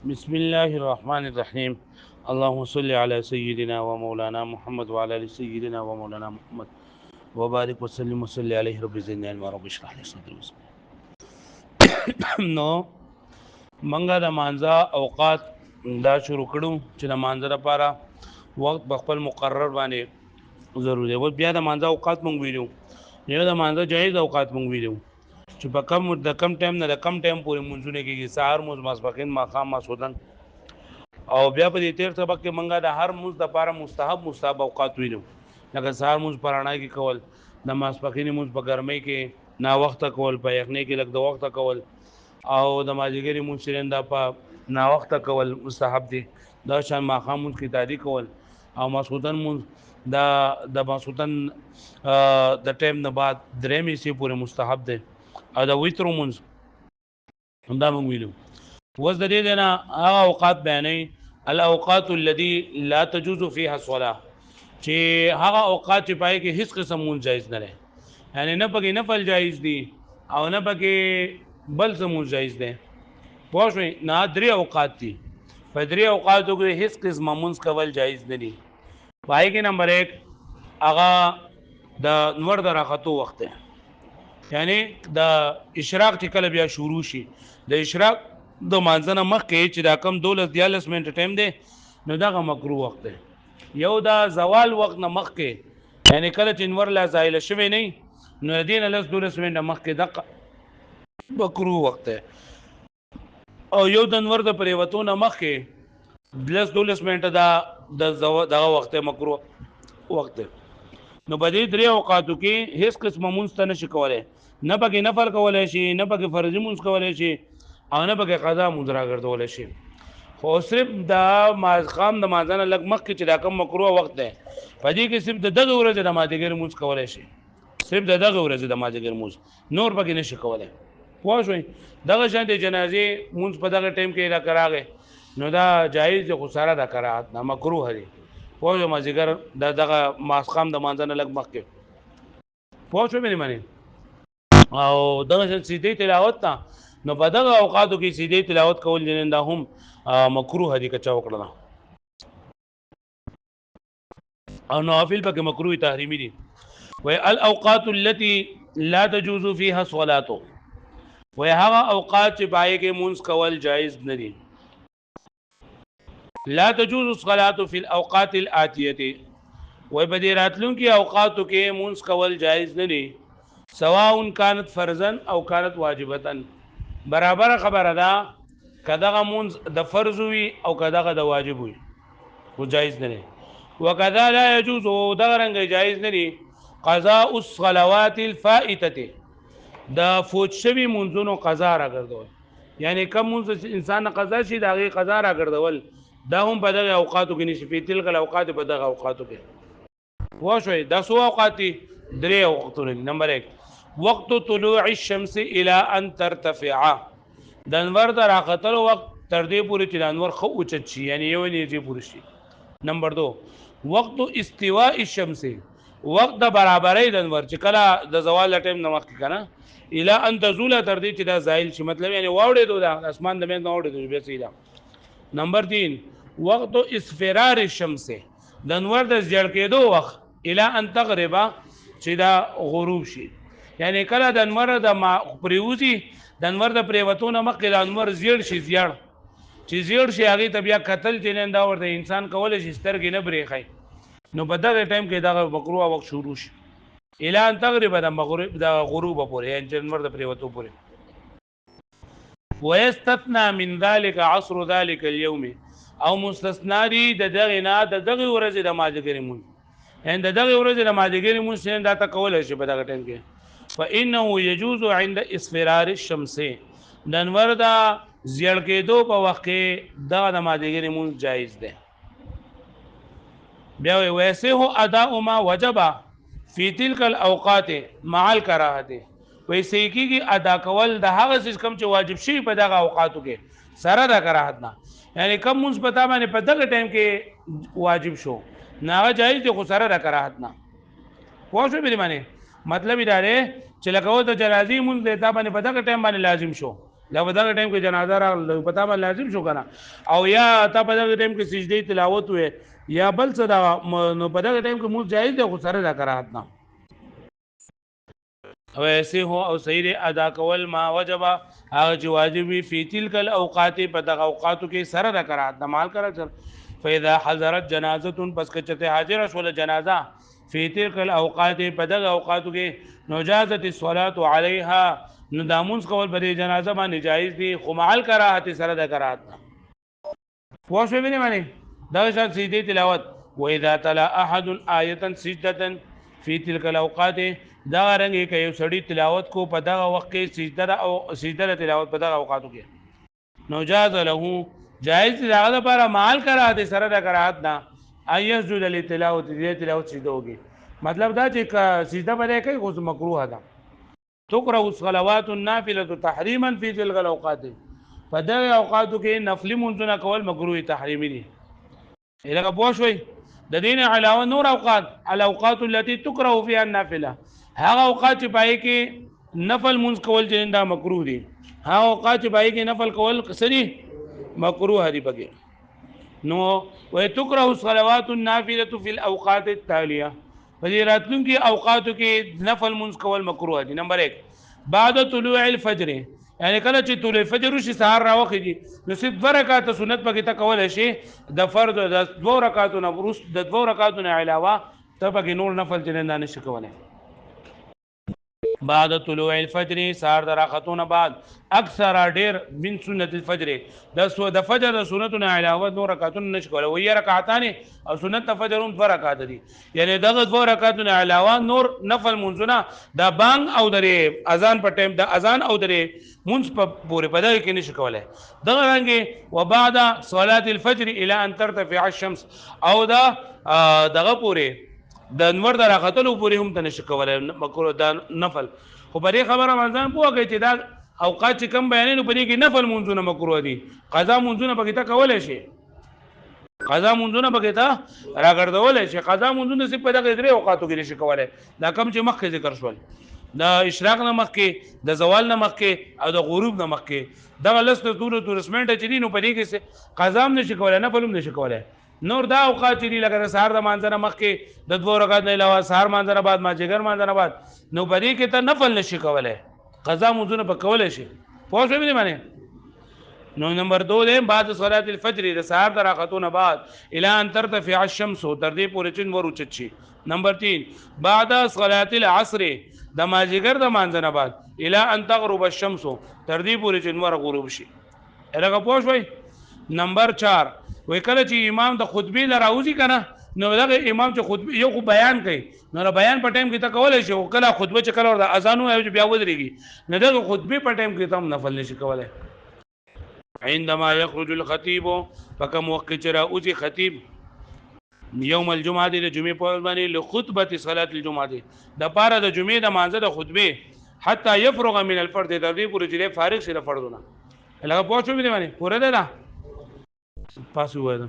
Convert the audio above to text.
بسم الله الرحمن الرحيم. اللهم صل على سيدنا ومولانا محمد وعلى ال سيدنا ومولانا محمد وبارك وسلم وصل عليه رب زدنا علما رب اشرح لي صدري. نو منګه د مانزه اوقات دا شروع کړو چې د مانزه لپاره وخت بخپل مقرر باندې ضروري دی. بیا د مانزه اوقات مونږ ویلو، یو د مانزه جایز اوقات مونږ ویلو چې په کم ټایم نه د کم ټایم پورې مونږونه کېږي، سهار مونځ، ماسپښین، ماښام، ماسخوتن. او بیا په دې تیر سبق کې منګه د هر مونځ لپاره مستحب اوقات ویلو، لکه سهار مونځ په رڼا کې کول، د ماسپښین مونځ په ګرمۍ کې نا وخته کول، په یخنۍ کې لږ د وخته کول، او د مازدیګر مونځ چې دا په نا وخته کول مستحب دي. دا شان ماښام مونځ کې تادي کول، او ماسخوتن مونځ د ماسخوتن د ټایم نه بعد درې میسي پورې مستحب دی. او د ویترو مونځ همدا مونږ ویلو. اوس د دې نه هغه اوقات بیانوي، الاوقات التي لا تجوز فيها الصلاه، چې هغه اوقات چې پای کې هیڅ قسم مونږ جایز نه لري، یعنی نه پکې نفل جایز دي او نه پکې بل څه مونږ جایز دي. پوه شئ؟ نه، درې اوقات دي. په درې اوقاتو کې هیڅ قسم مونږ کول جایز نه دي. پای کې نمبر 1 هغه د نور د راختو وخت دی، یعنی د اشراق چې کله بیا شروع شي، د اشراق د مانځنه مخکې چې دا کم 12-14 منټه ټایم دی، نو دغه مکروه وخت دی. یو دا زوال وخت نه مخکې، یعنی کله چې نور لا زایل شوی نه، نو د دې نه 12 منټه مخکې دغه مکروه وخت دی. او یو د نور د پریوتو نه مخکې 12 منټه دغه وخت مکروه وخت دی. نو په دې درې اوقاتو کې هیڅ قسمه مونځ ته نشي کولی، نه پکې نفل کولی شي، نه پکې فرضي مونځ کولی شي، او نه پکې قضا مونځ راګرځولی شي. خو صرف د ماښام د مانځه نه لږ مخکې چې دا کوم مکروه وخت دی، په دې کې صرف د دغه ورځې د مازدیګر مونځ کولی شي، صرف د دغه ورځې د مازدیګر مونځ، نور پکې نشي کولی. پوه شئ؟ دغه شان د جنازې مونځ په دغه ټایم کې راغی، نو دا جایز دی، خو سره د کراهت نه مکروه دی. پوه شو؟ مازدیګر دغه ماسخام د مانځه نه لږ مخکې. پوه شو مې معنی؟ او دغه شان سیدی تلاوت ته، نو په دغه اوقاتو کې سیدی تلاوت کول جنین دا هم مکروه دي که چا وکړه، او نوافل پکې مکروه تحریمی دي. وی الاوقات التي لا تجوز فيها الصلاه، وی هغه اوقات چې پای کې مونږ کول جایز نه دي. لا تجوز الصلاه في الاوقات الاتيه، وی په دې راتلونکي اوقاتو کې مونږ کول جایز نه دي. سواء كانت فرضا او كانت واجبه، برابر خبره ده کداغه مونږ د فرض وي او کداغه د واجب وي، خو جایز نه دي. وکذا لا يجوز، دغه رنګ جایز نه دي قضاء الصلوات الفائته، د فوت شوي منځونو قضا راګرځول، یعنی کم منځ انسان قضا شي د هغې قضا راګرځول، دا هم په دغه اوقاتو کې نشي، په تلک الاوقات په دغه اوقاتو کې. پوه شوئ؟ دا څو اوقات دي؟ درې وختونه دي. نمبر 1 وقت طلوع الشمس الى ان ترتفع، د انور د راختلو وخت تر دې پورې چې د انور ښه اوچت شي، یعنی یو نیټې پورې شي. نمبر 2 وقت استواء الشمس، وقت د برابرۍ د انور چې کله د زوال ټایم نه مخکې کنه، الى ان تزول تر دې چې دا زائل شي، مطلب یعنی واوړېدو د اسمان د مېز نه واوړېدو بیا سیده. نمبر 3 وقت اصفرار الشمس، د انور د زیړ کېدو وخت الى ان تغرب، چې دا غروب شي، یعنی کله د انور د پریوزي، د انور د پریوتو نه مخکې د انور زیړ شي، زیړ چې زیړ شي هغې ته بیا کتل چې نن دا ورته انسان کولی شي سترګې نه برېښی، نو په دغه ټایم کې دغه مکروه وخت شروع شي الى ان تغرب، د غروب پورې، یعنی چې انور د پریوتو پورې. ويستثنى من ذلك عصر ذلك اليوم، او مستثنا دي د دغه نه د دغه ورځې د مازدیګر مونځ، یعنی د دغه ورځې د مازدیګر مونځ دا ته کولی شي په دغه ټایم کې. فانه يجوز عند اصفرار الشمس، د انور د زیړ کېدو په وخت کې دغه د مازدیګر مونځ جایز دی. بیا ویسه اداء ما وجب فی تلک الاوقات مع الکراهه، ویسه کېږي ادا کول د هغه څه کوم چې واجب شي په دغه اوقاتو کې سره د کراهت نه، یعنی کم مونځ پتا باندې په دغه ټایم کې واجب شو، نه هغه جایز دی، خو سره د کراهت نه. پوه شو مې معنی؟ مطلب دا دی چې لکه اوس د جنازې مونځ دی تا باندې په دغه ټایم باندې لازم شو، دا په دغه ټایم کې جنازه راغله پتا به لازم شو کنه او یا تا په دغه ټایم کې سجدي تلاوت وې یا بل څه دا نو په دغه ټایم کې مونږ جایز دی خو سره دا کراهت نه او ایسے هو او صحیح ادا کول ما وجبا هغه چې واجب وي فی تلک الاوقات په دغه اوقاتو کې سره دا کراهت نه مال کرا چل فاذا حضرت جنازه پس کچته حاضر شول جنازه فی تلک الاوقات په دغه اوقاتو کې نجازت الصلاه علیها نو دامونس کول بری جنازه باندې جایز دي خو مال کراهت سره دا کراهت پوه شو ویني معنی دا شان سجدي تلاوت و اذا تلا احد آیه سجده فی تلک الاوقات دا رنګ کې یو سړی تلاوت کو په دغه وخت کې سجده او سجده تلاوت په دغه اوقاتو کې نو جاز له جائز دی هغه لپاره مال کراهت سره دا کراهت نه ایسجد للتلاوت دې تلاوت سجده وږي مطلب دا چې سجده باندې کوي خو مکروه ده تقرأ الصلوات النافله تحریما فی تلک الاوقات په دغه اوقاتو کې نفلی منځونه کول مکروه تحریمی دي لکه پوه شوي د دین علاوه نور اوقات الاوقات التي تكره فيها النافله هغه اوقات چې پای کې نفل منځ کول چې دا مکروه دي هغه اوقات چې پای کې نفل کول قصري مکروه دي پکې نو وتكره الصلوات النافله في الاوقات التاليه فدې راتلونکي اوقاتو کې نفل منځ کول مکروه دي نمبر 1 بعد طلوع الفجر یعنی کله چې طلوع الفجر شي سحر راوخیږي نو صرف 2 رکعات سنت پکې تا کول شي د فرض د 2 رکعاتونو ورست د 2 رکعاتونو علاوه ته پکې نور نفل چې نه نشي کولای بعد طلوع الفجر سحر دراختون بعد اکثر ډیر من سنت الفجر د فجر د سنتونو علاوه نور رکعاتونه نشي کولای وې رکعاتان او سنت فجر هم 2 رکعات دي یعنی دغه 2 رکعاتونه علاوه نور نفل منځونه د بانګ او د اذان په ټیم د اذان او د منځ په پورې په دغه کې نشي کولای دغه رنګ وبعد صلاه الفجر الى ان ترتفع الشمس او دغه پورې د انور د راختلو پورې هم ته نشي کولای مکروه د نفل خو پرې خبره منځان پوهږي چې دا اوقات چې کم بیانې نو پرې کې نفل منځونه مکروه دي قضا منځونه پکې ته کولای شي قضا منځونه پکې ته راګرځولای شي قضا منځونه صرف په دغه درې اوقاتو کې نشي کولای دا کم چې مخکې ذکر شول د اشراق نه مخکې د زوال نه مخکې او د غروب نه مخکې دغه لسته ټول رسمنټ چې دي نو پرې کې قضا هم نشي کولای نفل هم نشي کولای نور دا اوقات چې لکه سحر د مانځنه مخکې د 2 رکعات نه علاوه سحر مانځنه بعد ماجګر مانځنه بعد نو پرې کې ته نفل نشي کولای قضا منځونه په کولای شي پوه شو به معنی نو نمبر 2 ده بعد صلاه الفجر د سحر د راختونه بعد الى ان ترتفع الشمس تر دې پورې چې ور اوچت شي نمبر 3 بعد صلاه العصر د ماجګر د مانځنه بعد الى ان تغرب الشمس تر دې پورې چې ور غروب شي الګه پوه شوي نمبر 4 وای کله چې امام د خطبه لراوځي کنه نو دغه امام چې خطبه یو بیان کوي نو بیان په ټایم کې ته کولای شي کله خطبه چې کله ورته اذان وایي بیا ودرېږي نو دغه خطبه په ټایم کې تم نفل نشي کولای عندما يخرج الخطيب فكم وقت راوځي خطيب يوم الجمعه د جمعې په باندې لخطبه صلاه الجمعه د پاره د جمعې د مانځه د خطبه حتى يفرغ من الفرض د دې پورې چې فارغ شي د فرضونه لکه پوه شو مې باندې پوره ده پاسو وایي